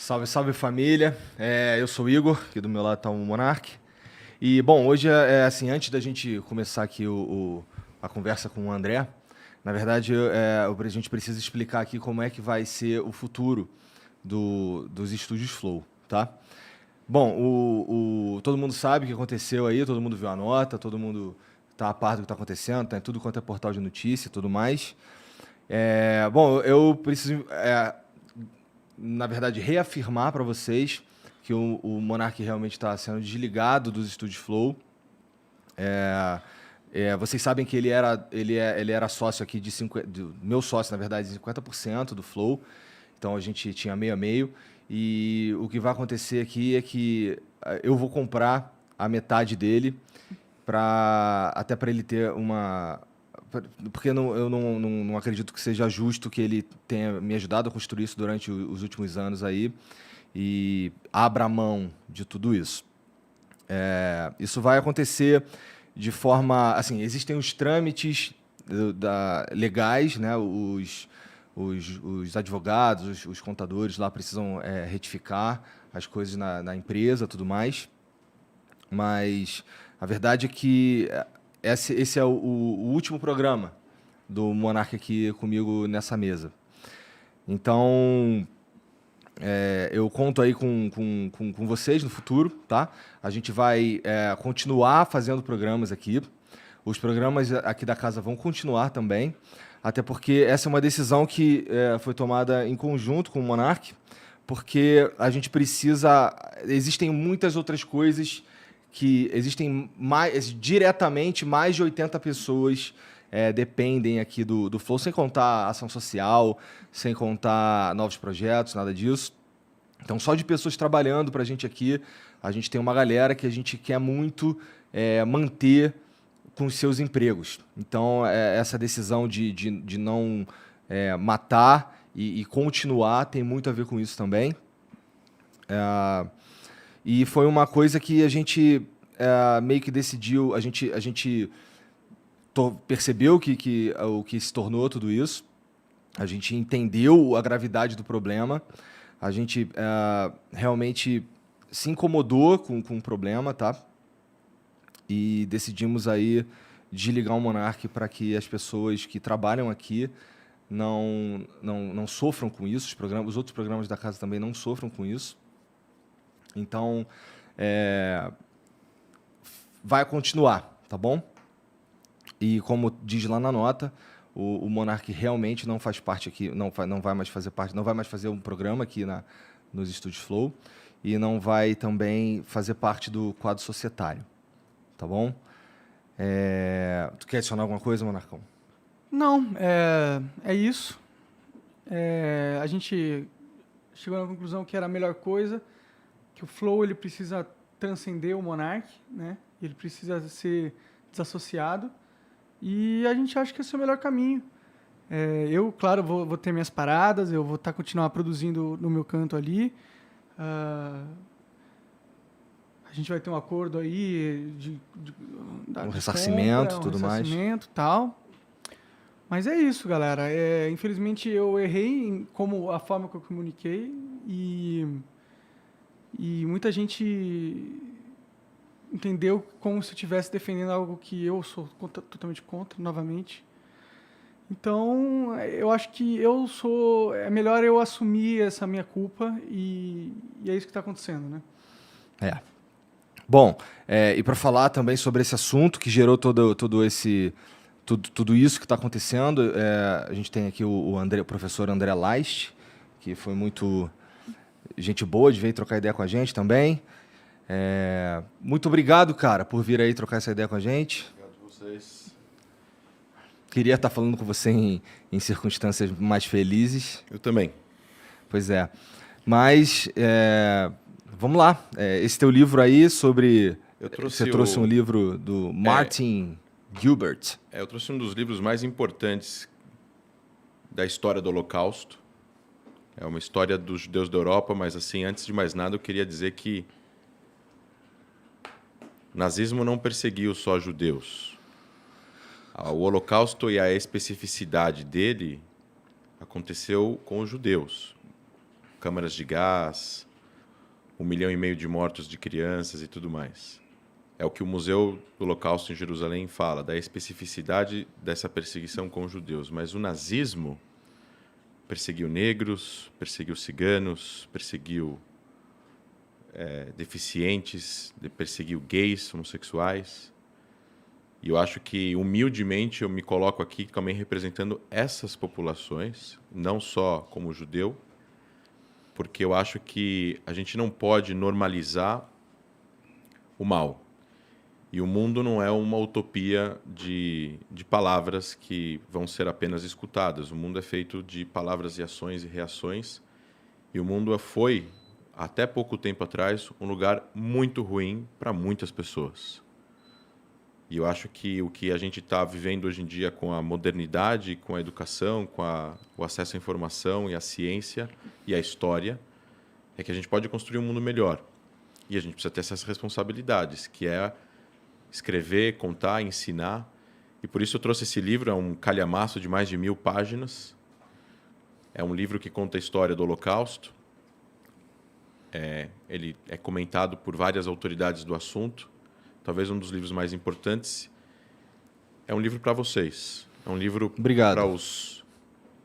Salve, salve família. Eu sou o Igor, aqui do meu lado está o Monark. E, bom, hoje assim, antes da gente começar aqui a conversa com o André, na verdade, a gente precisa explicar aqui como é que vai ser o futuro dos estúdios Flow, tá? Bom, todo mundo sabe o que aconteceu aí, todo mundo viu a nota, todo mundo está a par do que está acontecendo, tá em tudo quanto é portal de notícia e tudo mais. Bom, eu preciso, na verdade, reafirmar para vocês que o Monark realmente está sendo desligado dos estúdios Flow. Vocês sabem que ele era sócio aqui meu sócio, na verdade, de 50% do Flow. Então a gente tinha meio a meio. E o que vai acontecer aqui é que eu vou comprar a metade dele até para ele ter uma. Porque eu não acredito que seja justo que ele tenha me ajudado a construir isso durante os últimos anos aí e abra mão de tudo isso. Isso vai acontecer de forma... Assim, existem os trâmites legais, né? Os advogados, os contadores lá precisam retificar as coisas na empresa e tudo mais. Mas a verdade é que esse é o último programa do Monark aqui comigo nessa mesa. Então, eu conto aí com vocês no futuro, tá? A gente vai continuar fazendo programas aqui. Os programas aqui da casa vão continuar também, até porque essa é uma decisão que foi tomada em conjunto com o Monark, porque a gente precisa... Existem muitas outras coisas que existem diretamente mais de 80 pessoas dependem aqui do Flow, sem contar ação social, sem contar novos projetos, nada disso. Então, só de pessoas trabalhando para a gente aqui, a gente tem uma galera que a gente quer muito manter com os seus empregos. Então, essa decisão de não matar e continuar tem muito a ver com isso também. E foi uma coisa que a gente meio que decidiu, a gente percebeu o que se tornou tudo isso, a gente entendeu a gravidade do problema, a gente realmente se incomodou com o problema, tá? E decidimos aí desligar o Monark para que as pessoas que trabalham aqui não sofram com isso, os outros programas da casa também não sofram com isso. Então, vai continuar, tá bom? E como diz lá na nota, o Monark realmente não faz parte aqui, não vai mais fazer parte, não vai mais fazer um programa aqui nos Estúdios Flow e não vai também fazer parte do quadro societário, tá bom? Tu quer adicionar alguma coisa, Monarcão? Não, é isso. A gente chegou na conclusão que era a melhor coisa, que o Flow ele precisa transcender o Monark, né? Ele precisa ser desassociado e a gente acha que esse é o melhor caminho. Eu, claro, vou ter minhas paradas, eu vou continuar produzindo no meu canto ali. A gente vai ter um acordo aí Um ressarcimento, compra, tudo mais. Ressarcimento, tal. Mas é isso, galera. Infelizmente eu errei a forma que eu comuniquei e muita gente entendeu como se eu estivesse defendendo algo que eu sou totalmente contra, novamente. Então, eu acho que é melhor eu assumir essa minha culpa e é isso que está acontecendo, né? Bom, e para falar também sobre esse assunto que gerou tudo isso que está acontecendo, a gente tem aqui o professor André Leist, que foi muito gente boa de vir trocar ideia com a gente também. Muito obrigado, cara, por vir aí trocar essa ideia com a gente. Obrigado a vocês. Queria estar falando com você em circunstâncias mais felizes. Eu também. Pois é. Mas, vamos lá. Esse teu livro aí sobre... Você trouxe um livro do Martin Gilbert. Eu trouxe um dos livros mais importantes da história do Holocausto. É uma história dos judeus da Europa, mas, assim, antes de mais nada, eu queria dizer que o nazismo não perseguiu só judeus. O Holocausto e a especificidade dele aconteceu com os judeus. câmaras de gás, 1,5 milhão de mortos de crianças e tudo mais. É o que o Museu do Holocausto em Jerusalém fala, da especificidade dessa perseguição com os judeus. Mas o nazismo perseguiu negros, perseguiu ciganos, perseguiu deficientes, perseguiu gays, homossexuais. E eu acho que, humildemente, eu me coloco aqui também representando essas populações, não só como judeu, porque eu acho que a gente não pode normalizar o mal. E o mundo não é uma utopia de palavras que vão ser apenas escutadas. O mundo é feito de palavras e ações e reações. E o mundo foi, até pouco tempo atrás, um lugar muito ruim para muitas pessoas. E eu acho que o que a gente está vivendo hoje em dia com a modernidade, com a educação, com o acesso à informação e à ciência e à história, é que a gente pode construir um mundo melhor. E a gente precisa ter essas responsabilidades, que é escrever, contar, ensinar. E por isso eu trouxe esse livro, é um calhamaço de mais de 1000 páginas. É um livro que conta a história do Holocausto. Ele é comentado por várias autoridades do assunto. Talvez um dos livros mais importantes. É um livro para vocês. É um livro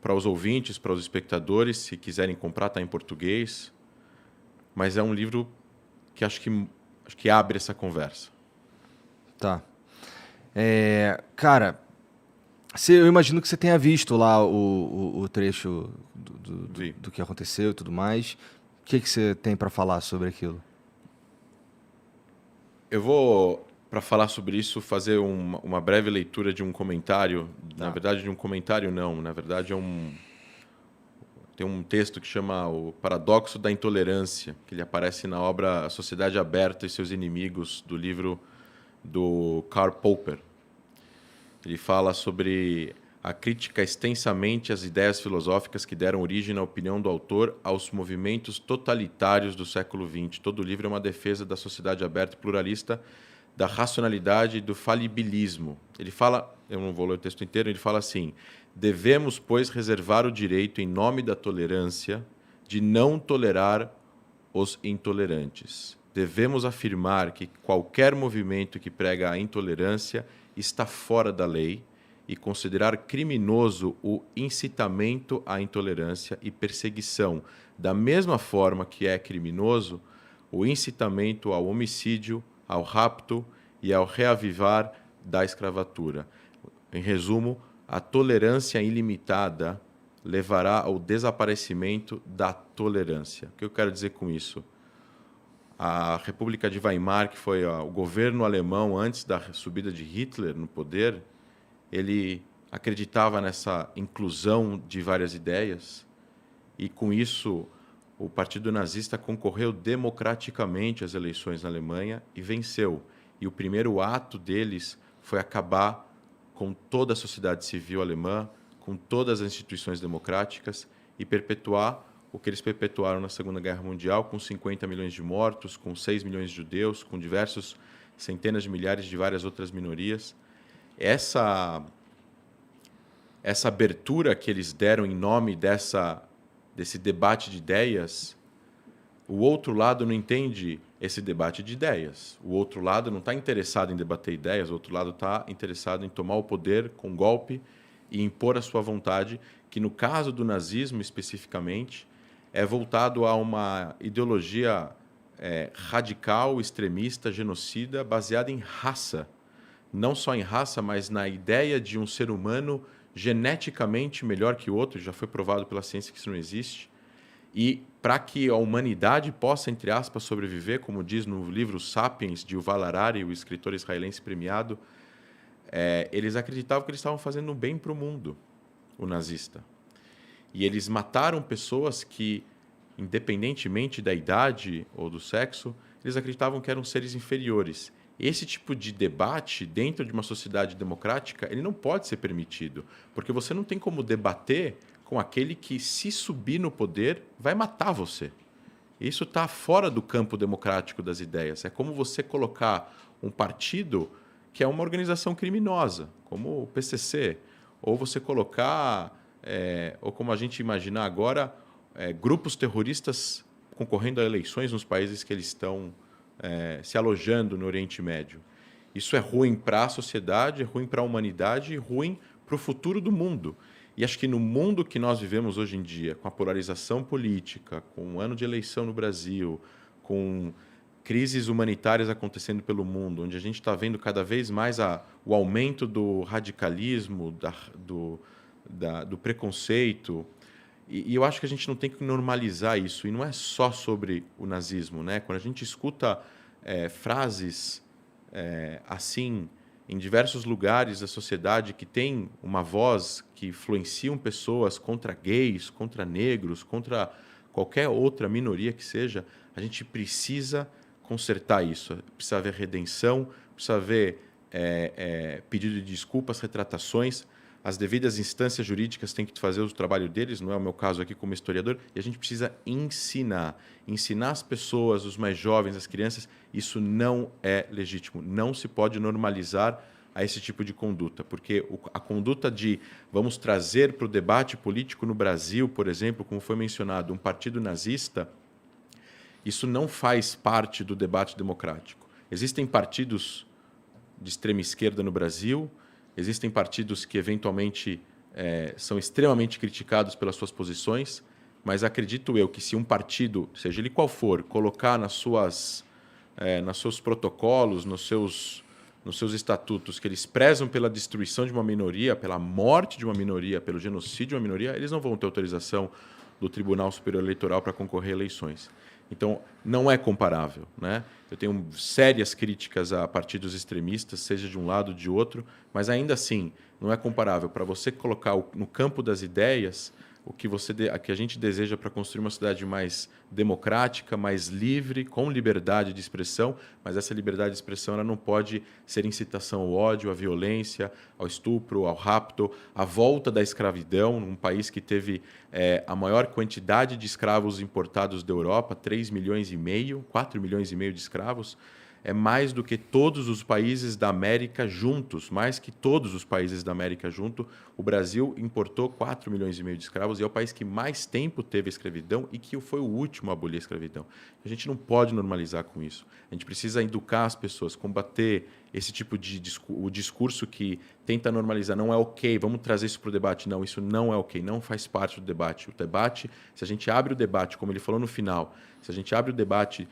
para os ouvintes, para os espectadores. Se quiserem comprar, está em português. Mas é um livro que acho que abre essa conversa. Tá. Cara, eu imagino que você tenha visto lá o trecho do que aconteceu e tudo mais. O que você tem para falar sobre aquilo? Eu vou, para falar sobre isso, fazer uma breve leitura de um comentário. Tá. Na verdade, de um comentário não. Na verdade, tem um texto que chama O Paradoxo da Intolerância, que ele aparece na obra A Sociedade Aberta e Seus Inimigos, do livro do Karl Popper. Ele fala sobre a crítica extensamente às ideias filosóficas que deram origem na opinião do autor aos movimentos totalitários do século XX. Todo o livro é uma defesa da sociedade aberta e pluralista, da racionalidade e do falibilismo. Ele fala, eu não vou ler o texto inteiro, ele fala assim: devemos, pois, reservar o direito, em nome da tolerância, de não tolerar os intolerantes. Devemos afirmar que qualquer movimento que prega a intolerância está fora da lei e considerar criminoso o incitamento à intolerância e perseguição, da mesma forma que é criminoso o incitamento ao homicídio, ao rapto e ao reavivar da escravatura. Em resumo, a tolerância ilimitada levará ao desaparecimento da tolerância. O que eu quero dizer com isso? A República de Weimar, que foi o governo alemão antes da subida de Hitler no poder, ele acreditava nessa inclusão de várias ideias e, com isso, o Partido Nazista concorreu democraticamente às eleições na Alemanha e venceu. E o primeiro ato deles foi acabar com toda a sociedade civil alemã, com todas as instituições democráticas e perpetuar o que eles perpetuaram na Segunda Guerra Mundial, com 50 milhões de mortos, com 6 milhões de judeus, com diversos centenas de milhares de várias outras minorias. Essa abertura que eles deram em nome desse debate de ideias, o outro lado não entende esse debate de ideias. O outro lado não está interessado em debater ideias, o outro lado está interessado em tomar o poder com golpe e impor a sua vontade, que no caso do nazismo especificamente, é voltado a uma ideologia radical, extremista, genocida, baseada em raça. Não só em raça, mas na ideia de um ser humano geneticamente melhor que o outro. Já foi provado pela ciência que isso não existe. E para que a humanidade possa, entre aspas, sobreviver, como diz no livro Sapiens, de Yuval Harari, o escritor israelense premiado, eles acreditavam que eles estavam fazendo um bem para o mundo, o nazista. E eles mataram pessoas que, independentemente da idade ou do sexo, eles acreditavam que eram seres inferiores. Esse tipo de debate, dentro de uma sociedade democrática, ele não pode ser permitido, porque você não tem como debater com aquele que, se subir no poder, vai matar você. Isso está fora do campo democrático das ideias. É como você colocar um partido que é uma organização criminosa, como o PCC, ou você colocar, ou como a gente imaginar agora, grupos terroristas concorrendo a eleições nos países que eles estão se alojando no Oriente Médio. Isso é ruim para a sociedade, é ruim para a humanidade e ruim para o futuro do mundo. E acho que no mundo que nós vivemos hoje em dia, com a polarização política, com um ano de eleição no Brasil, com crises humanitárias acontecendo pelo mundo, onde a gente está vendo cada vez mais o aumento do radicalismo, do preconceito. E eu acho que a gente não tem que normalizar isso. E não é só sobre o nazismo, né? Quando a gente escuta frases assim em diversos lugares da sociedade que tem uma voz que influenciam pessoas contra gays, contra negros, contra qualquer outra minoria que seja, a gente precisa consertar isso. Precisa haver redenção, precisa haver pedido de desculpas, retratações. As devidas instâncias jurídicas têm que fazer o trabalho deles, não é o meu caso aqui como historiador, e a gente precisa ensinar as pessoas, os mais jovens, as crianças, isso não é legítimo, não se pode normalizar a esse tipo de conduta, porque a conduta de vamos trazer para o debate político no Brasil, por exemplo, como foi mencionado, um partido nazista, isso não faz parte do debate democrático. Existem partidos de extrema esquerda no Brasil, existem partidos que, eventualmente, são extremamente criticados pelas suas posições, mas acredito eu que se um partido, seja ele qual for, colocar nos seus protocolos, nos seus estatutos, que eles prezam pela destruição de uma minoria, pela morte de uma minoria, pelo genocídio de uma minoria, eles não vão ter autorização do Tribunal Superior Eleitoral para concorrer a eleições. Então, não é comparável, né? Eu tenho sérias críticas a partidos extremistas, seja de um lado ou de outro, mas ainda assim, não é comparável. Para você colocar no campo das ideias o que a gente deseja para construir uma sociedade mais democrática, mais livre, com liberdade de expressão, mas essa liberdade de expressão ela não pode ser incitação ao ódio, à violência, ao estupro, ao rapto, à volta da escravidão, num país que teve a maior quantidade de escravos importados da Europa, 3,5 milhões, 4,5 milhões de escravos, é mais do que todos os países da América juntos, mais que todos os países da América juntos. O Brasil importou 4,5 milhões de escravos e é o país que mais tempo teve escravidão e que foi o último a abolir a escravidão. A gente não pode normalizar com isso. A gente precisa educar as pessoas, combater esse tipo de o discurso que tenta normalizar. Não é ok, vamos trazer isso para o debate. Não, isso não é ok, não faz parte do debate. O debate, se a gente abre o debate, como ele falou no final, se a gente abre o debate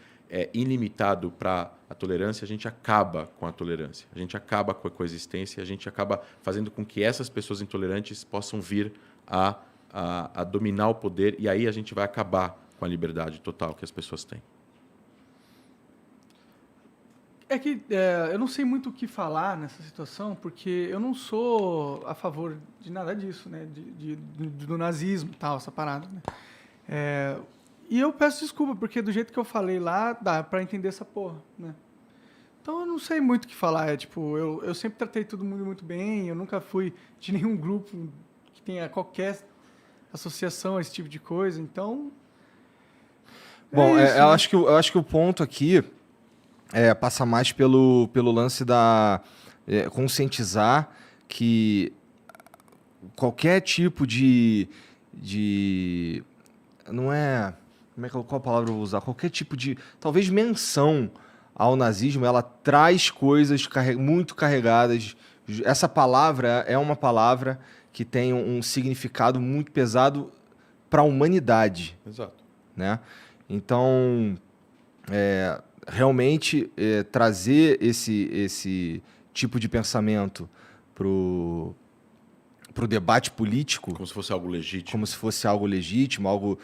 ilimitado para a tolerância, a gente acaba com a tolerância, a gente acaba com a coexistência, a gente acaba fazendo com que essas pessoas intolerantes possam vir a dominar o poder e aí a gente vai acabar com a liberdade total que as pessoas têm. É que eu não sei muito o que falar nessa situação, porque eu não sou a favor de nada disso, né? Do nazismo e tal, essa parada, né? E eu peço desculpa, porque do jeito que eu falei lá, dá pra entender essa porra, né? Então eu não sei muito o que falar. Eu sempre tratei todo mundo muito bem, eu nunca fui de nenhum grupo que tenha qualquer associação a esse tipo de coisa, então... Bom, isso, eu né? acho que o ponto aqui passa mais pelo lance da conscientizar que qualquer tipo de não é... Qual palavra eu vou usar? Qualquer tipo de, talvez, menção ao nazismo, ela traz coisas muito carregadas. Essa palavra é uma palavra que tem um significado muito pesado para a humanidade. Exato. Né? Então, realmente, trazer esse tipo de pensamento pro debate político... Como se fosse algo legítimo. Como se fosse algo legítimo, algo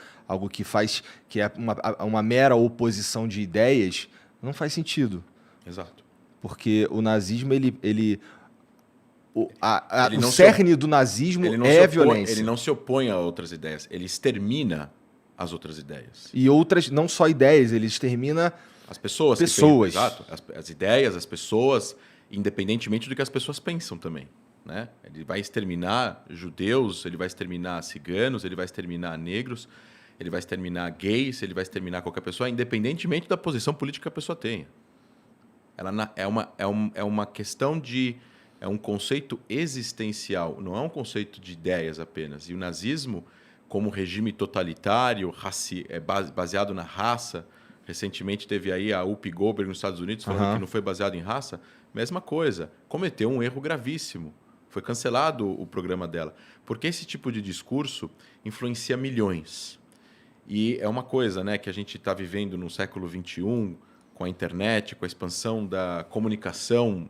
que é uma mera oposição de ideias, não faz sentido. Exato. Porque o nazismo, o não cerne do nazismo é a violência. Ele não se opõe a outras ideias, ele extermina as outras ideias. E outras, não só ideias, ele extermina as pessoas. Pessoas. Exato. As ideias, as pessoas, independentemente do que as pessoas pensam também. Né? Ele vai exterminar judeus, ele vai exterminar ciganos, ele vai exterminar negros, ele vai exterminar gays, ele vai exterminar qualquer pessoa, independentemente da posição política que a pessoa tenha. Ela é uma questão de... É um conceito existencial, não é um conceito de ideias apenas. E o nazismo, como regime totalitário, baseado na raça. Recentemente teve aí a Whoopi Goldberg nos Estados Unidos falando que não foi baseado em raça. Mesma coisa, cometeu um erro gravíssimo. Foi cancelado o programa dela. Porque esse tipo de discurso influencia milhões. E é uma coisa, né, que a gente está vivendo no século XXI, com a internet, com a expansão da comunicação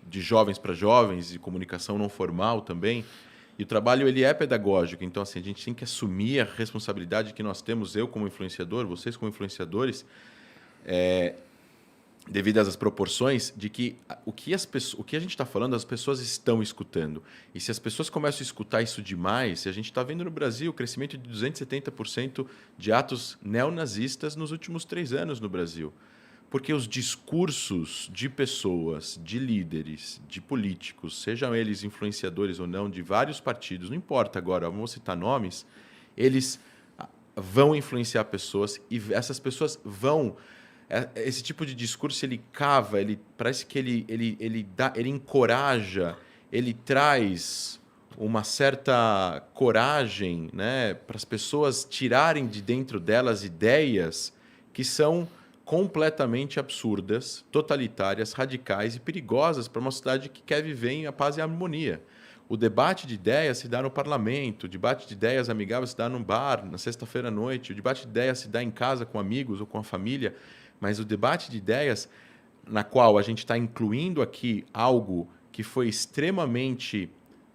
de jovens para jovens e comunicação não formal também. E o trabalho ele é pedagógico. Então, assim, a gente tem que assumir a responsabilidade que nós temos, eu como influenciador, vocês como influenciadores, devido às proporções de que o que a gente está falando, as pessoas estão escutando. E se as pessoas começam a escutar isso demais, a gente está vendo no Brasil o crescimento de 270% de atos neonazistas nos últimos 3 anos no Brasil. Porque os discursos de pessoas, de líderes, de políticos, sejam eles influenciadores ou não, de vários partidos, não importa agora, vamos citar nomes, eles vão influenciar pessoas e essas pessoas vão... Esse tipo de discurso, ele cava, parece que ele encoraja, ele traz uma certa coragem, né, para as pessoas tirarem de dentro delas ideias que são completamente absurdas, totalitárias, radicais e perigosas para uma sociedade que quer viver em paz e harmonia. O debate de ideias se dá no parlamento, o debate de ideias amigáveis se dá num bar, na sexta-feira à noite, o debate de ideias se dá em casa com amigos ou com a família, mas o debate de ideias, na qual a gente está incluindo aqui algo que foi extremamente,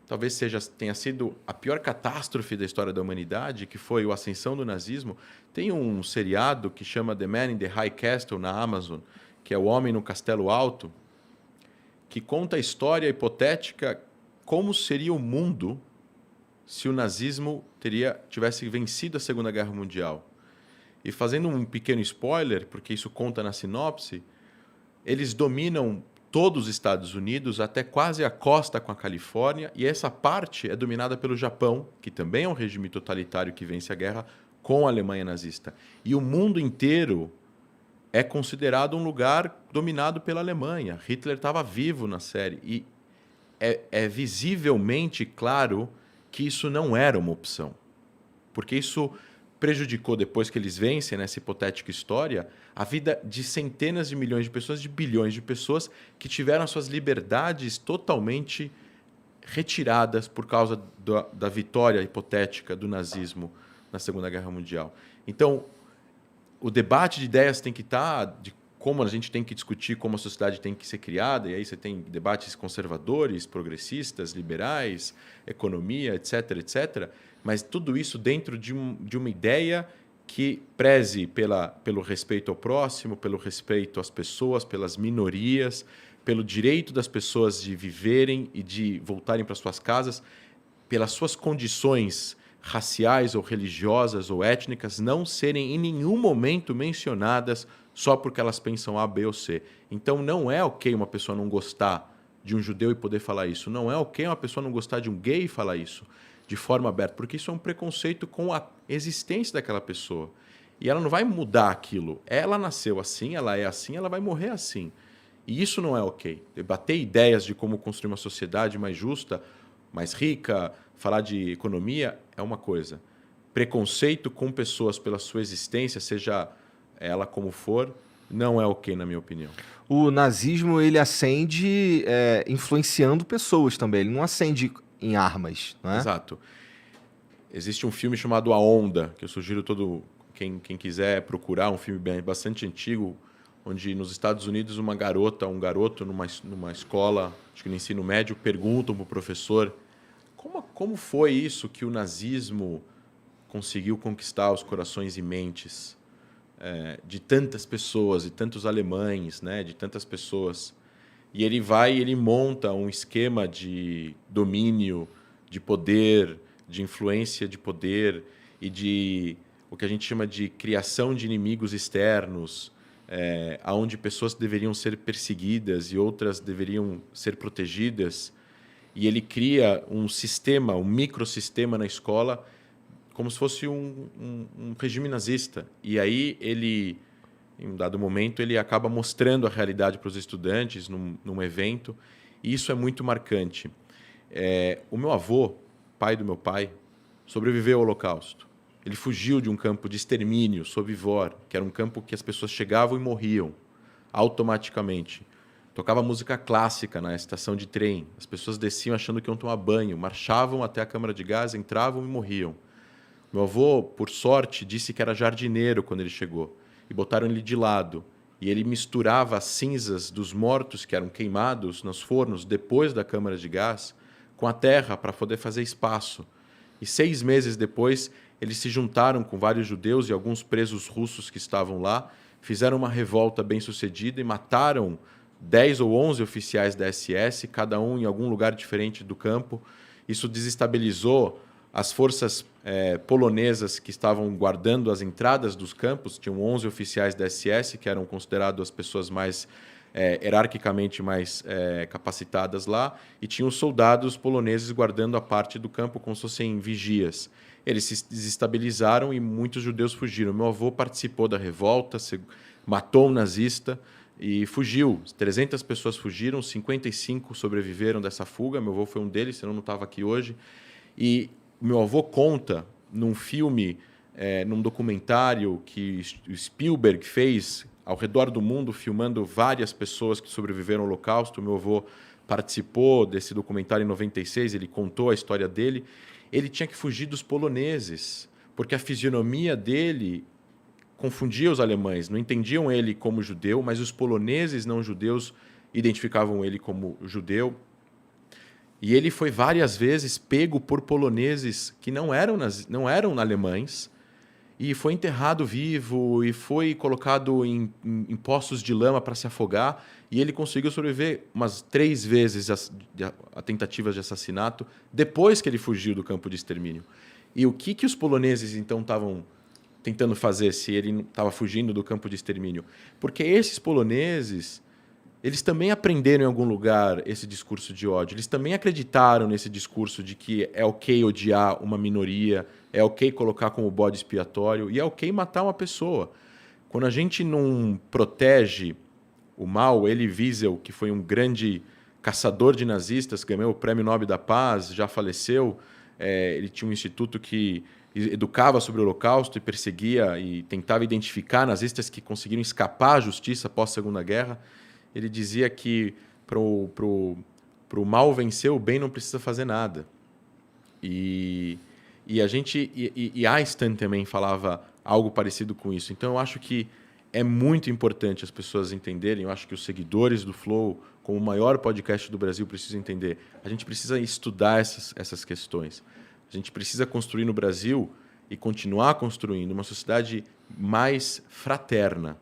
talvez tenha sido a pior catástrofe da história da humanidade, que foi a ascensão do nazismo. Tem um seriado que chama The Man in the High Castle na Amazon, que é O Homem no Castelo Alto, que conta a história hipotética como seria o mundo se o nazismo tivesse vencido a Segunda Guerra Mundial. E fazendo um pequeno spoiler, porque isso conta na sinopse, eles dominam todos os Estados Unidos até quase a costa com a Califórnia, e essa parte é dominada pelo Japão, que também é um regime totalitário que vence a guerra com a Alemanha nazista. E o mundo inteiro é considerado um lugar dominado pela Alemanha. Hitler estava vivo na série. E é visivelmente claro que isso não era uma opção. Porque isso prejudicou, depois que eles vencem nessa hipotética história, a vida de centenas de milhões de pessoas, de bilhões de pessoas que tiveram suas liberdades totalmente retiradas por causa da vitória hipotética do nazismo na Segunda Guerra Mundial. Então, o debate de ideias tem que estar de como a gente tem que discutir como a sociedade tem que ser criada, e aí você tem debates conservadores, progressistas, liberais, economia, etc., etc., mas tudo isso dentro de uma ideia que preze pelo respeito ao próximo, pelo respeito às pessoas, pelas minorias, pelo direito das pessoas de viverem e de voltarem para suas casas, pelas suas condições raciais ou religiosas ou étnicas não serem em nenhum momento mencionadas só porque elas pensam A, B ou C. Então não é ok uma pessoa não gostar de um judeu e poder falar isso. Não é ok uma pessoa não gostar de um gay e falar isso de forma aberta, porque isso é um preconceito com a existência daquela pessoa. E ela não vai mudar aquilo. Ela nasceu assim, ela é assim, ela vai morrer assim. E isso não é ok. Debater ideias de como construir uma sociedade mais justa, mais rica, falar de economia é uma coisa. Preconceito com pessoas pela sua existência, seja ela como for, não é ok, na minha opinião. O nazismo, ele acende influenciando pessoas também. Ele não acende em armas, não é? Exato. Existe um filme chamado A Onda, que eu sugiro quem quiser procurar, um filme bastante antigo, onde nos Estados Unidos um garoto numa escola, acho que no ensino médio, perguntam para o professor como foi isso que o nazismo conseguiu conquistar os corações e mentes de tantas pessoas, de tantos alemães, né, de tantas pessoas. E ele monta um esquema de domínio, de poder, de influência de poder e de o que a gente chama de criação de inimigos externos, onde pessoas deveriam ser perseguidas e outras deveriam ser protegidas. E ele cria um sistema, um microsistema na escola, como se fosse um regime nazista. E aí ele, em um dado momento, ele acaba mostrando a realidade para os estudantes num evento, e isso é muito marcante. O meu avô, pai do meu pai, sobreviveu ao Holocausto. Ele fugiu de um campo de extermínio, Sobibor, que era um campo que as pessoas chegavam e morriam automaticamente. Tocava música clássica na estação de trem. As pessoas desciam achando que iam tomar banho, marchavam até a câmara de gás, entravam e morriam. Meu avô, por sorte, disse que era jardineiro quando ele chegou. E botaram ele de lado. E ele misturava as cinzas dos mortos que eram queimados nos fornos depois da câmara de gás com a terra para poder fazer espaço. E 6 meses depois, eles se juntaram com vários judeus e alguns presos russos que estavam lá, fizeram uma revolta bem-sucedida e mataram 10 ou 11 oficiais da SS, cada um em algum lugar diferente do campo. Isso desestabilizou as forças polonesas que estavam guardando as entradas dos campos. Tinham 11 oficiais da SS, que eram considerados as pessoas mais hierarquicamente mais capacitadas lá, e tinham soldados poloneses guardando a parte do campo como se fossem vigias. Eles se desestabilizaram e muitos judeus fugiram. Meu avô participou da revolta, matou um nazista e fugiu. 300 pessoas fugiram, 55 sobreviveram dessa fuga. Meu avô foi um deles, senão não estava aqui hoje. E meu avô conta num filme, num documentário que o Spielberg fez ao redor do mundo, filmando várias pessoas que sobreviveram ao Holocausto. Meu avô participou desse documentário em 96, ele contou a história dele. Ele tinha que fugir dos poloneses, porque a fisionomia dele confundia os alemães. Não entendiam ele como judeu, mas os poloneses não judeus identificavam ele como judeu. E ele foi várias vezes pego por poloneses que não eram alemães, e foi enterrado vivo e foi colocado em poços de lama para se afogar, e ele conseguiu sobreviver umas 3 vezes a tentativas de assassinato depois que ele fugiu do campo de extermínio. E o que os poloneses então estavam tentando fazer se ele estava fugindo do campo de extermínio? Porque esses poloneses, eles também aprenderam em algum lugar esse discurso de ódio. Eles também acreditaram nesse discurso de que é ok odiar uma minoria, é ok colocar como bode expiatório e é ok matar uma pessoa. Quando a gente não protege o mal, Elie Wiesel, que foi um grande caçador de nazistas, ganhou o Prêmio Nobel da Paz, já faleceu. Ele tinha um instituto que educava sobre o Holocausto e perseguia e tentava identificar nazistas que conseguiram escapar à justiça após a Segunda Guerra. Ele dizia que para o mal vencer, o bem não precisa fazer nada. E Einstein também falava algo parecido com isso. Então, eu acho que é muito importante as pessoas entenderem. Eu acho que os seguidores do Flow, como o maior podcast do Brasil, precisam entender. A gente precisa estudar essas questões. A gente precisa construir no Brasil e continuar construindo uma sociedade mais fraterna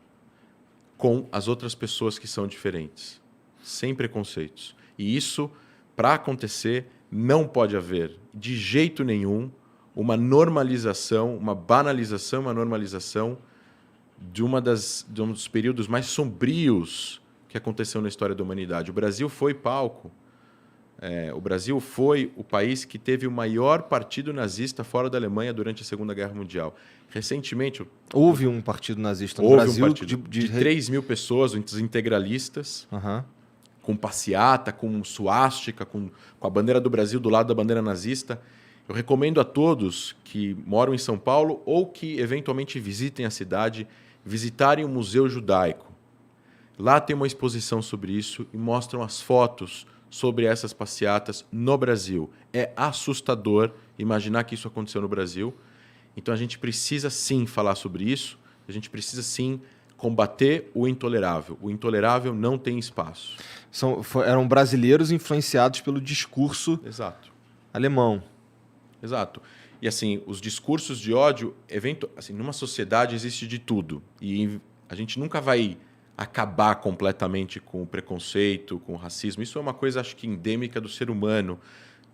com as outras pessoas que são diferentes, sem preconceitos. E isso, para acontecer, não pode haver, de jeito nenhum, uma normalização, uma banalização, uma normalização de um dos períodos mais sombrios que aconteceu na história da humanidade. O Brasil foi palco. O Brasil foi o país que teve o maior partido nazista fora da Alemanha durante a Segunda Guerra Mundial. Recentemente... Houve um partido nazista no Brasil. Houve um partido de 3 mil pessoas, os integralistas, com passeata, com suástica, com a bandeira do Brasil do lado da bandeira nazista. Eu recomendo a todos que moram em São Paulo ou que eventualmente visitem a cidade, visitarem o Museu Judaico. Lá tem uma exposição sobre isso e mostram as fotos sobre essas passeatas no Brasil. É assustador imaginar que isso aconteceu no Brasil. Então a gente precisa sim falar sobre isso, a gente precisa sim combater o intolerável. O intolerável não tem espaço. Eram brasileiros influenciados pelo discurso alemão. Exato. E assim, os discursos de ódio, assim, numa sociedade existe de tudo. E a gente nunca vai acabar completamente com o preconceito, com o racismo. Isso é uma coisa, acho que, endêmica do ser humano.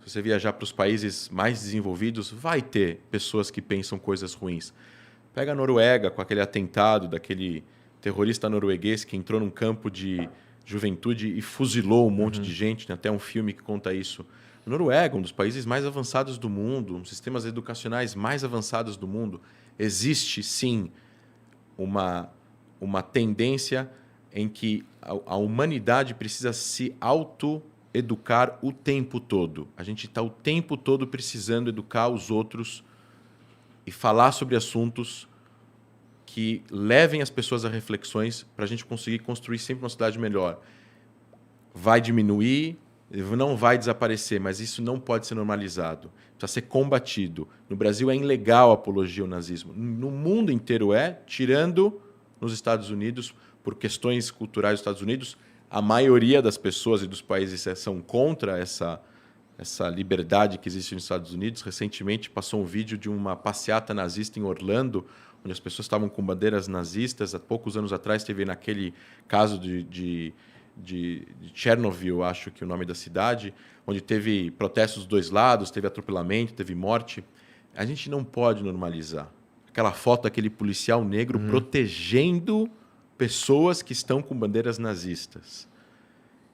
Se você viajar para os países mais desenvolvidos, vai ter pessoas que pensam coisas ruins. Pega a Noruega, com aquele atentado daquele terrorista norueguês que entrou num campo de juventude e fuzilou um monte de gente. Tem até um filme que conta isso. A Noruega, um dos países mais avançados do mundo, um dos sistemas educacionais mais avançados do mundo, existe, sim, uma tendência em que a humanidade precisa se educar o tempo todo. A gente está o tempo todo precisando educar os outros e falar sobre assuntos que levem as pessoas a reflexões para a gente conseguir construir sempre uma cidade melhor. Vai diminuir, não vai desaparecer, mas isso não pode ser normalizado. Precisa ser combatido. No Brasil é ilegal a apologia ao nazismo. No mundo inteiro tirando nos Estados Unidos, por questões culturais dos Estados Unidos, a maioria das pessoas e dos países são contra essa liberdade que existe nos Estados Unidos. Recentemente passou um vídeo de uma passeata nazista em Orlando, onde as pessoas estavam com bandeiras nazistas. Há poucos anos atrás teve naquele caso de Chernobyl, acho que é o nome da cidade, onde teve protestos dos dois lados, teve atropelamento, teve morte. A gente não pode normalizar. Aquela foto daquele policial negro protegendo pessoas que estão com bandeiras nazistas.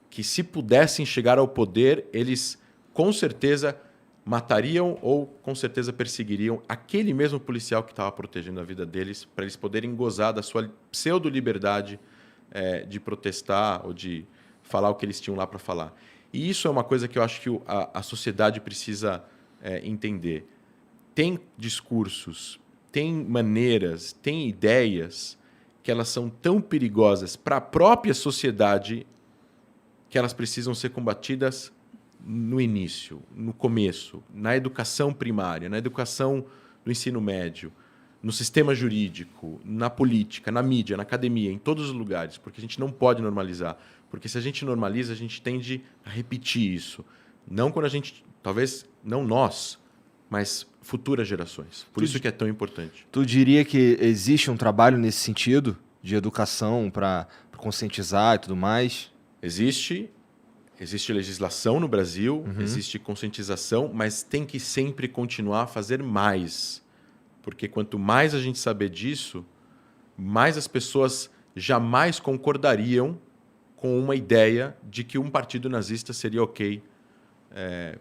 Que se pudessem chegar ao poder, eles com certeza matariam ou com certeza perseguiriam aquele mesmo policial que estava protegendo a vida deles, para eles poderem gozar da sua pseudo-liberdade de protestar ou de falar o que eles tinham lá para falar. E isso é uma coisa que eu acho que a sociedade precisa entender. Tem discursos, tem maneiras, tem ideias que elas são tão perigosas para a própria sociedade que elas precisam ser combatidas no início, no começo, na educação primária, na educação do ensino médio, no sistema jurídico, na política, na mídia, na academia, em todos os lugares, porque a gente não pode normalizar. Porque se a gente normaliza, a gente tende a repetir isso. Não quando a gente, talvez não nós, mas futuras gerações. Por isso que é tão importante. Tu diria que existe um trabalho nesse sentido, de educação para conscientizar e tudo mais? Existe legislação no Brasil, existe conscientização, mas tem que sempre continuar a fazer mais. Porque quanto mais a gente saber disso, mais as pessoas jamais concordariam com uma ideia de que um partido nazista seria ok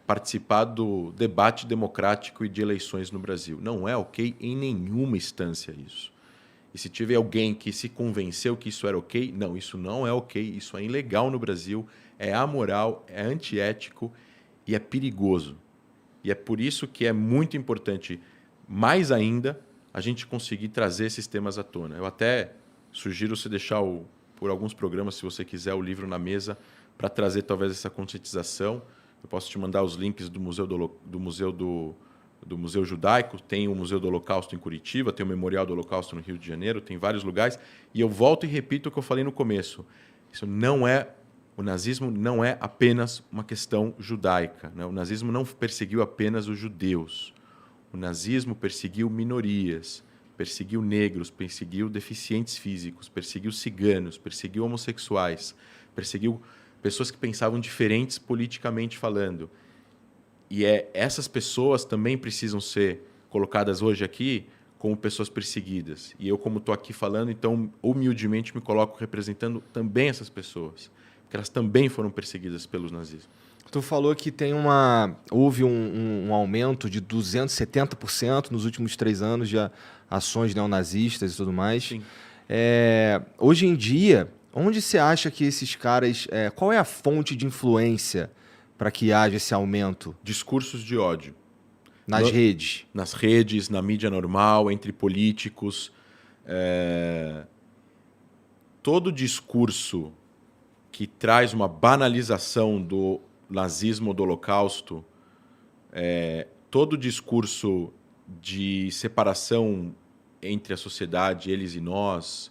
participar do debate democrático e de eleições no Brasil. Não é ok em nenhuma instância isso. E se tiver alguém que se convenceu que isso era ok, não, isso não é ok, isso é ilegal no Brasil, é amoral, é antiético e é perigoso. E é por isso que é muito importante, mais ainda, a gente conseguir trazer esses temas à tona. Eu até sugiro você deixar, por alguns programas, se você quiser, o livro na mesa para trazer talvez essa conscientização. Eu posso te mandar os links do Museu Judaico, tem o Museu do Holocausto em Curitiba, tem o Memorial do Holocausto no Rio de Janeiro, tem vários lugares. E eu volto e repito o que eu falei no começo. O nazismo não é apenas uma questão judaica, né? O nazismo não perseguiu apenas os judeus. O nazismo perseguiu minorias, perseguiu negros, perseguiu deficientes físicos, perseguiu ciganos, perseguiu homossexuais, perseguiu pessoas que pensavam diferentes politicamente falando. E essas pessoas também precisam ser colocadas hoje aqui como pessoas perseguidas. E eu, como estou aqui falando, então, humildemente me coloco representando também essas pessoas, porque elas também foram perseguidas pelos nazistas. Tu falou que houve um aumento de 270% nos últimos 3 anos de ações neonazistas e tudo mais. Sim. Hoje em dia, onde você acha que esses caras... qual é a fonte de influência para que haja esse aumento? Discursos de ódio. Nas redes? Nas redes, na mídia normal, entre políticos. Todo discurso que traz uma banalização do nazismo ou do Holocausto, todo discurso de separação entre a sociedade, eles e nós,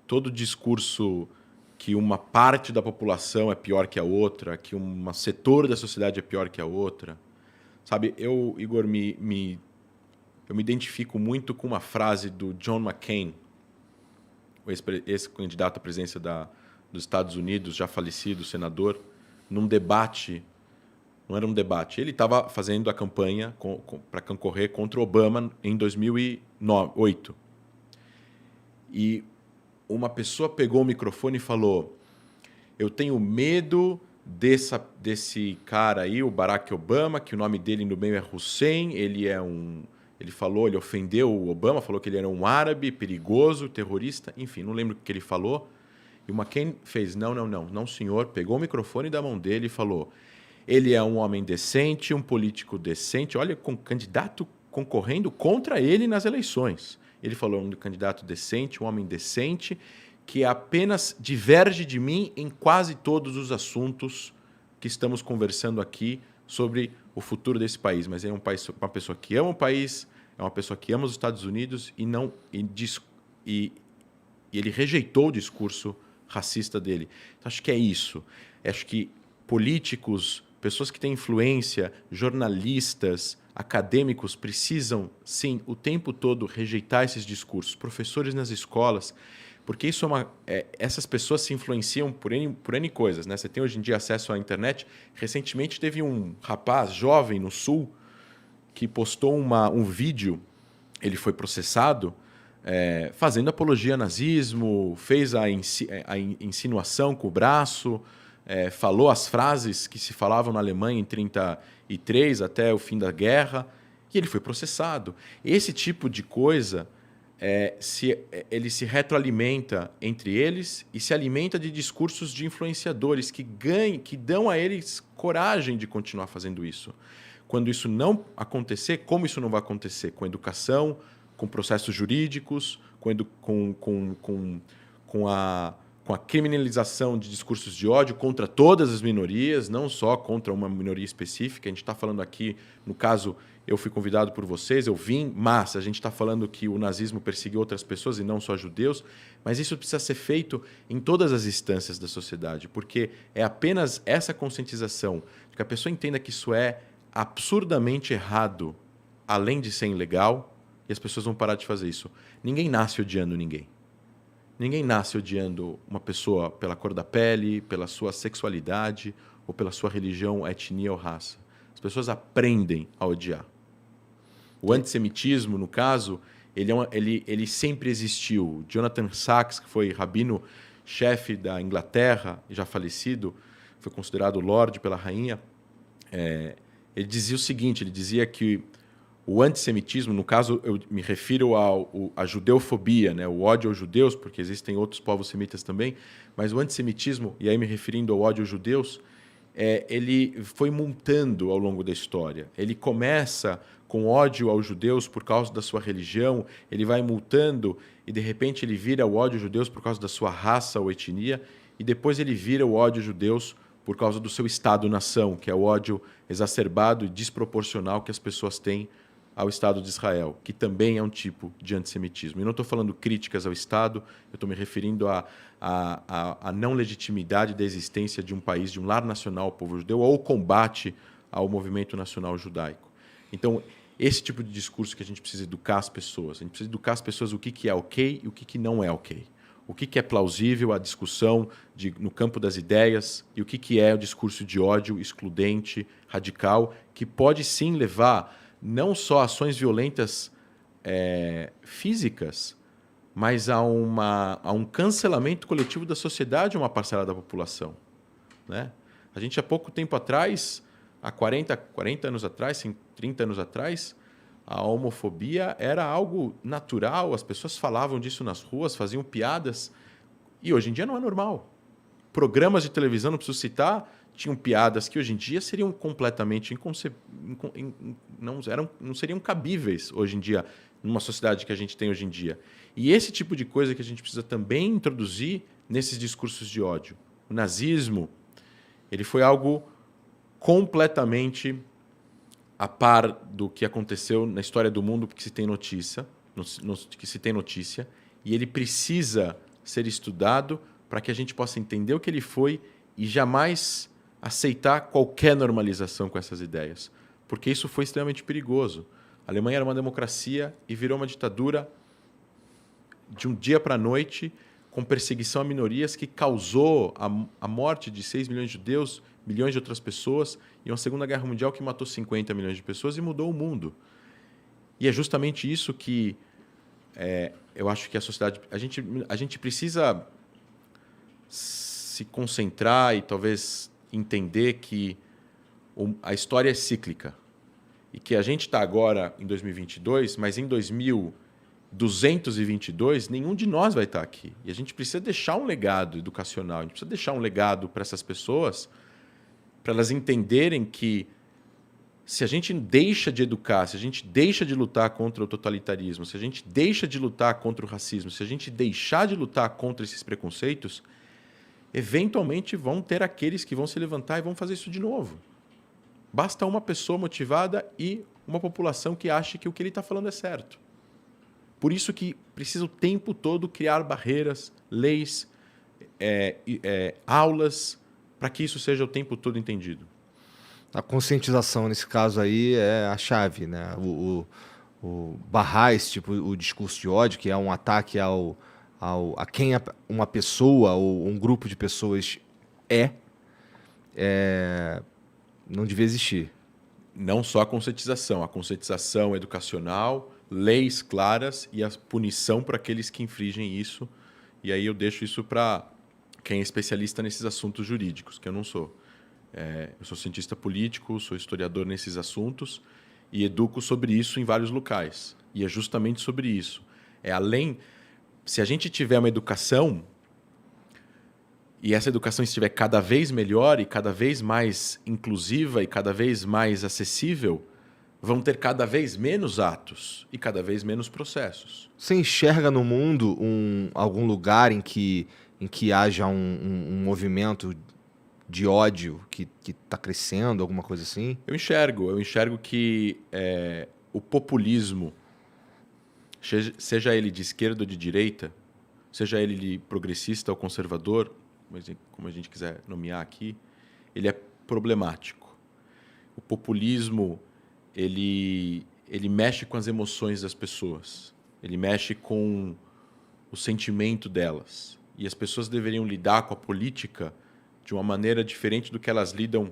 todo discurso que uma parte da população é pior que a outra, que um setor da sociedade é pior que a outra. Sabe, Igor, eu me identifico muito com uma frase do John McCain, o ex-candidato à presidência dos Estados Unidos, já falecido, senador, num debate, não era um debate, ele estava fazendo a campanha para concorrer contra o Obama em 2008. E uma pessoa pegou o microfone e falou: eu tenho medo desse cara aí, o Barack Obama, que o nome dele no meio é Hussein, ele ofendeu o Obama, falou que ele era um árabe, perigoso, terrorista, enfim, não lembro o que ele falou. E o McCain fez, não, senhor, pegou o microfone da mão dele e falou, ele é um homem decente, um político decente, olha, com candidato concorrendo contra ele nas eleições. Ele falou, um candidato decente, um homem decente, que apenas diverge de mim em quase todos os assuntos que estamos conversando aqui sobre o futuro desse país. Mas é uma pessoa que ama o país, é uma pessoa que ama os Estados Unidos e ele rejeitou o discurso racista dele. Então, acho que é isso. Acho que políticos, pessoas que têm influência, jornalistas, acadêmicos precisam, sim, o tempo todo rejeitar esses discursos. Professores nas escolas, porque isso essas pessoas se influenciam por N coisas. Né? Você tem hoje em dia acesso à internet. Recentemente teve um rapaz jovem no Sul que postou um vídeo, ele foi processado, fazendo apologia ao nazismo, fez a insinuação com o braço, falou as frases que se falavam na Alemanha em 1933 até o fim da guerra, e ele foi processado. Esse tipo de coisa, ele se retroalimenta entre eles e se alimenta de discursos de influenciadores que dão a eles coragem de continuar fazendo isso. Quando isso não acontecer, como isso não vai acontecer? Com educação, com processos jurídicos, com a criminalização de discursos de ódio contra todas as minorias, não só contra uma minoria específica. A gente está falando aqui, no caso, eu fui convidado por vocês, eu vim, mas a gente está falando que o nazismo perseguiu outras pessoas e não só judeus, mas isso precisa ser feito em todas as instâncias da sociedade, porque é apenas essa conscientização, de que a pessoa entenda que isso é absurdamente errado, além de ser ilegal, e as pessoas vão parar de fazer isso. Ninguém nasce odiando ninguém. Ninguém nasce odiando uma pessoa pela cor da pele, pela sua sexualidade, ou pela sua religião, etnia ou raça. As pessoas aprendem a odiar. O antissemitismo, no caso, ele sempre existiu. Jonathan Sacks, que foi rabino-chefe da Inglaterra, já falecido, foi considerado Lorde pela rainha, ele dizia o seguinte, ele dizia que o antissemitismo, no caso, eu me refiro à judeofobia, né? O ódio aos judeus, porque existem outros povos semitas também, mas o antissemitismo, e aí me referindo ao ódio aos judeus, ele foi montando ao longo da história. Ele começa com ódio aos judeus por causa da sua religião, ele vai mutando e, de repente, ele vira o ódio aos judeus por causa da sua raça ou etnia, e depois ele vira o ódio aos judeus por causa do seu Estado-nação, que é o ódio exacerbado e desproporcional que as pessoas têm ao Estado de Israel, que também é um tipo de antissemitismo. E não estou falando críticas ao Estado, eu estou me referindo à não legitimidade da existência de um país, de um lar nacional ao povo judeu, ou o combate ao movimento nacional judaico. Então, esse tipo de discurso que a gente precisa educar as pessoas. A gente precisa educar as pessoas o que é ok e o que não é ok. O que é plausível, a discussão no campo das ideias, e o que é o discurso de ódio excludente, radical, que pode sim levar não só ações violentas físicas, mas a um cancelamento coletivo da sociedade, uma parcela da população. Né? A gente, há pouco tempo atrás, há 40 anos atrás, 30 anos atrás, a homofobia era algo natural, as pessoas falavam disso nas ruas, faziam piadas, e hoje em dia não é normal. Programas de televisão, não preciso citar, tinham piadas que hoje em dia seriam completamente não seriam cabíveis hoje em dia, numa sociedade que a gente tem hoje em dia. E esse tipo de coisa que a gente precisa também introduzir nesses discursos de ódio. O nazismo, ele foi algo completamente a par do que aconteceu na história do mundo, que se tem notícia, e ele precisa ser estudado para que a gente possa entender o que ele foi e jamais aceitar qualquer normalização com essas ideias, porque isso foi extremamente perigoso. A Alemanha era uma democracia e virou uma ditadura de um dia para a noite, com perseguição a minorias, que causou a morte de 6 milhões de judeus, milhões de outras pessoas, e uma Segunda Guerra Mundial que matou 50 milhões de pessoas e mudou o mundo. E é justamente isso que eu acho que a sociedade... A gente precisa se concentrar e talvez entender que a história é cíclica e que a gente está agora em 2022, mas em 2000 222, nenhum de nós vai estar aqui. E a gente precisa deixar um legado educacional, a gente precisa deixar um legado para essas pessoas, para elas entenderem que se a gente deixa de educar, se a gente deixa de lutar contra o totalitarismo, se a gente deixa de lutar contra o racismo, se a gente deixar de lutar contra esses preconceitos, eventualmente vão ter aqueles que vão se levantar e vão fazer isso de novo. Basta uma pessoa motivada e uma população que ache que o que ele está falando é certo. Por isso que precisa o tempo todo criar barreiras, leis, aulas, para que isso seja o tempo todo entendido. A conscientização, nesse caso aí, é a chave, né? Barrar esse tipo, o discurso de ódio, que é um ataque a quem uma pessoa ou um grupo de pessoas não devia existir. Não só a conscientização educacional, leis claras e a punição para aqueles que infringem isso. E aí eu deixo isso para quem é especialista nesses assuntos jurídicos, que eu não sou. Eu sou cientista político, sou historiador nesses assuntos e educo sobre isso em vários locais. E é justamente sobre isso. Se a gente tiver uma educação e essa educação estiver cada vez melhor e cada vez mais inclusiva e cada vez mais acessível, vão ter cada vez menos atos e cada vez menos processos. Você enxerga no mundo algum lugar em que haja um movimento de ódio que está crescendo, alguma coisa assim? Eu enxergo que o populismo, seja ele de esquerda ou de direita, seja ele de progressista ou conservador, como a gente quiser nomear aqui, ele é problemático. O populismo, ele mexe com as emoções das pessoas, ele mexe com o sentimento delas. E as pessoas deveriam lidar com a política de uma maneira diferente do que elas lidam,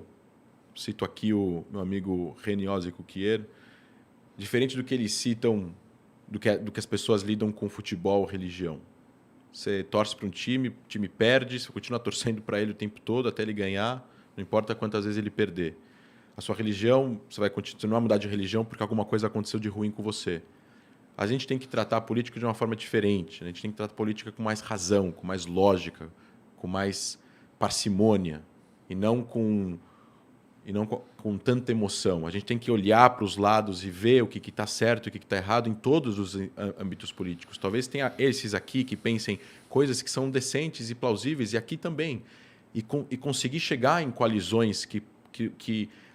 cito aqui o meu amigo René Ozzy-Cuquier, diferente do que eles citam, do que as pessoas lidam com futebol ou religião. Você torce para um time, o time perde, você continua torcendo para ele o tempo todo até ele ganhar, não importa quantas vezes ele perder. A sua religião, você vai continuar a mudar de religião porque alguma coisa aconteceu de ruim com você. A gente tem que tratar a política de uma forma diferente. A gente tem que tratar a política com mais razão, com mais lógica, com mais parcimônia e não com tanta emoção. A gente tem que olhar para os lados e ver o que está certo e o que está errado em todos os âmbitos políticos. Talvez tenha esses aqui que pensem coisas que são decentes e plausíveis, e aqui também. E conseguir chegar em coalizões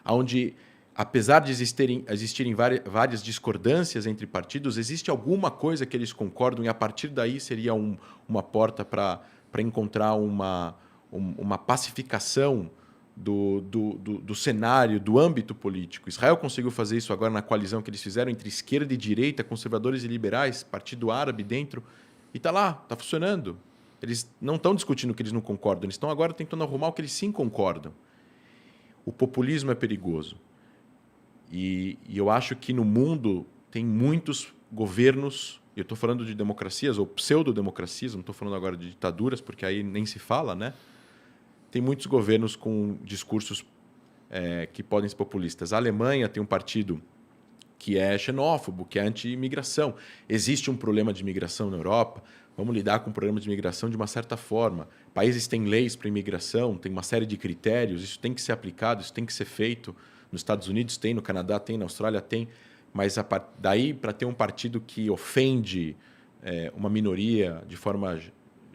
onde, apesar de existirem várias discordâncias entre partidos, existe alguma coisa que eles concordam, e a partir daí seria uma porta para encontrar uma pacificação do cenário, do âmbito político. Israel conseguiu fazer isso agora na coalizão que eles fizeram entre esquerda e direita, conservadores e liberais, partido árabe dentro, e está lá, está funcionando. Eles não estão discutindo o que eles não concordam, eles estão agora tentando arrumar o que eles sim concordam. O populismo é perigoso. E eu acho que no mundo tem muitos governos, eu estou falando de democracias ou pseudo-democracias, não estou falando agora de ditaduras, porque aí nem se fala, né? Tem muitos governos com discursos que podem ser populistas. A Alemanha tem um partido que é xenófobo, que é anti-imigração. Existe um problema de imigração na Europa, vamos lidar com o problema de imigração de uma certa forma. Países têm leis para imigração, tem uma série de critérios, isso tem que ser aplicado, isso tem que ser feito. Nos Estados Unidos tem, no Canadá tem, na Austrália tem, mas daí para ter um partido que ofende uma minoria de forma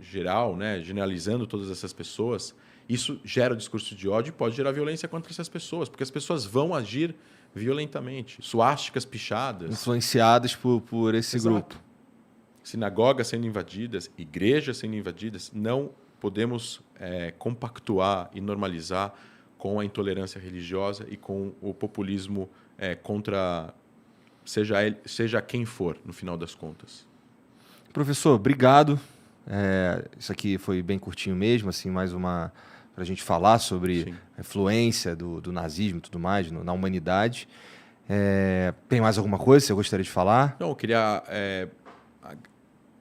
geral, né, generalizando todas essas pessoas, isso gera o discurso de ódio e pode gerar violência contra essas pessoas, porque as pessoas vão agir violentamente. Suásticas pichadas. Influenciadas por esse Exato. grupo. Sinagogas sendo invadidas, igrejas sendo invadidas. Não podemos compactuar e normalizar com a intolerância religiosa e com o populismo contra seja quem for, no final das contas. Professor, obrigado. Isso aqui foi bem curtinho mesmo, assim, mais uma para a gente falar sobre Sim. a influência do nazismo e tudo mais na humanidade. Tem mais alguma coisa que você gostaria de falar? Não,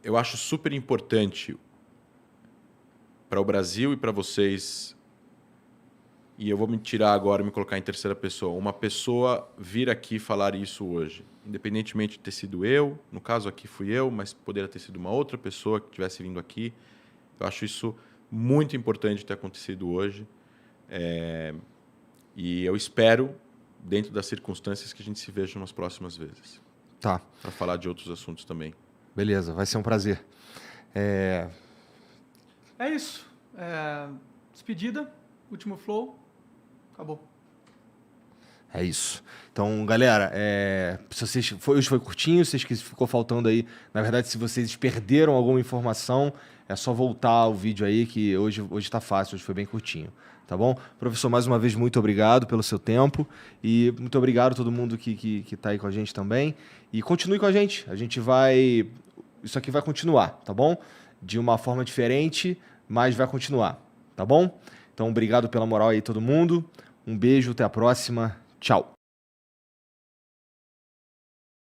eu acho super importante para o Brasil e para vocês e eu vou me tirar agora e me colocar em terceira pessoa, uma pessoa vir aqui falar isso hoje, independentemente de ter sido eu, no caso aqui fui eu, mas poderia ter sido uma outra pessoa que tivesse vindo aqui, eu acho isso muito importante ter acontecido hoje, e eu espero, dentro das circunstâncias, que a gente se veja nas próximas vezes. Tá. Para falar de outros assuntos também. Beleza, vai ser um prazer. É isso. Despedida, último flow, acabou. É isso. Então, galera, se vocês, hoje foi curtinho, se vocês ficou faltando aí, na verdade, se vocês perderam alguma informação, é só voltar o vídeo aí, que hoje tá fácil, hoje foi bem curtinho, tá bom? Professor, mais uma vez, muito obrigado pelo seu tempo e muito obrigado a todo mundo que tá aí com a gente também. E continue com a gente isso aqui vai continuar, tá bom? De uma forma diferente, mas vai continuar, tá bom? Então, obrigado pela moral aí, todo mundo. Um beijo, até a próxima. Tchau.